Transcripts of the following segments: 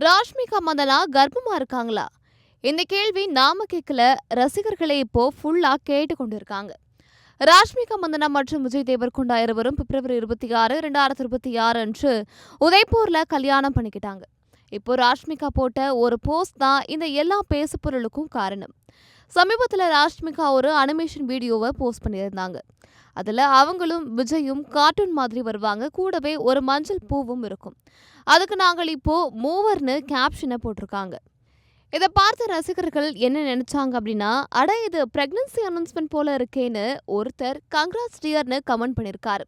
ராஷ்மிகா மந்தனா கர்ப்பமா இருக்காங்களா? இந்த கேள்வி நாம கேட்கல, ரசிகர்களை இப்போ ஃபுல்லா கேட்டு கொண்டிருக்காங்க. ராஷ்மிகா மந்தனா மற்றும் விஜய் தேவர்கொண்டா இருவரும் பிப்ரவரி 26, 2026 அன்று உதய்பூர்ல கல்யாணம் பண்ணிக்கிட்டாங்க. இப்போ ராஷ்மிகா போட்ட ஒரு போஸ்ட் தான் இந்த எல்லா பேசுபொருளுக்கும் காரணம். சமீபத்தில் ராஷ்மிகா ஒரு அனிமேஷன் வீடியோவை போஸ்ட் பண்ணியிருந்தாங்க. அதுல அவங்களும் விஜயும் கார்ட்டூன் மாதிரி வருவாங்க, கூடவே ஒரு மஞ்சள் பூவும் இருக்கும். அதுக்கு நாங்கள் இப்போ மூவர்னு கேப்ஷனை போட்டிருக்காங்க. இதை பார்த்த ரசிகர்கள் என்ன நினைச்சாங்க அப்படின்னா, அட இது பிரெக்னன்சி அனௌன்ஸ்மெண்ட் போல இருக்கேன்னு ஒருத்தர் கங்க்ராட்ஸ் டியர்னு கமெண்ட் பண்ணியிருக்காரு.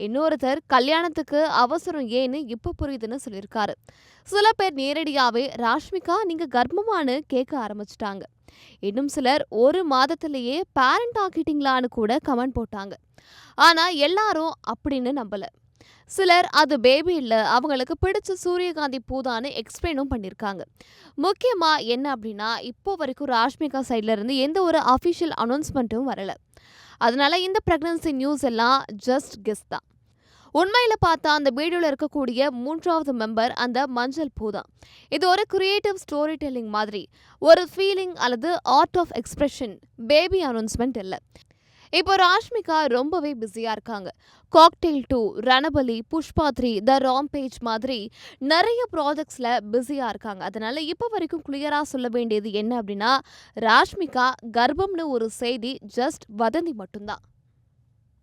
இன்னொருத்தர் கல்யாணத்துக்கு அவசரம் ஏன்னு இப்ப புரியுதுன்னு சொல்லியிருக்காரு. சில பேர் நேரடியாவே ராஷ்மிகா நீங்க கர்ப்பமானு கேட்க ஆரம்பிச்சிட்டாங்க. இன்னும் சிலர் ஒரு மாதத்திலேயே பேரண்ட் ஆக்கிட்டீங்களான்னு கூட கமெண்ட் போட்டாங்க. ஆனா எல்லாரும் அப்படின்னு நம்பல. சிலர் அது பேபி இல்ல, அவங்களுக்கு பிடிச்ச சூரியகாந்தி பூதான்னு எக்ஸ்பிளைனும் பண்ணிருக்காங்க. முக்கியமா என்ன அப்படின்னா, இப்போ வரைக்கும் ராஷ்மிகா சைட்ல இருந்து எந்த ஒரு அஃபிஷியல் அனௌன்ஸ்மெண்ட்டும் வரல. அதனால இந்த பிரெக்னன்சி நியூஸ் எல்லாம் ஜஸ்ட் கெஸ் தான். உண்மையில பார்த்தா அந்த வீடியோல இருக்கக்கூடிய மூன்றாவது மெம்பர் அந்த மஞ்சள் பூ தான். இது ஒரு கிரியேட்டிவ் ஸ்டோரி டெல்லிங் மாதிரி, ஒரு ஃபீலிங் அல்லது art of expression, baby announcement இல்லை. இப்போ ராஷ்மிகா ரொம்பவே பிஸியா இருக்காங்க. Cocktail 2, Ranabaali, Pushpa 3, the rampage மாதிரி நிறைய ப்ராஜெக்ட்ஸ்ல பிஸியா இருக்காங்க. அதனால இப்போ வரைக்கும் கிளியரா சொல்ல வேண்டியது என்ன அப்படின்னா, ராஷ்மிகா கர்ப்பம்னு ஒரு செய்தி ஜஸ்ட் வதந்தி மட்டும்தான்.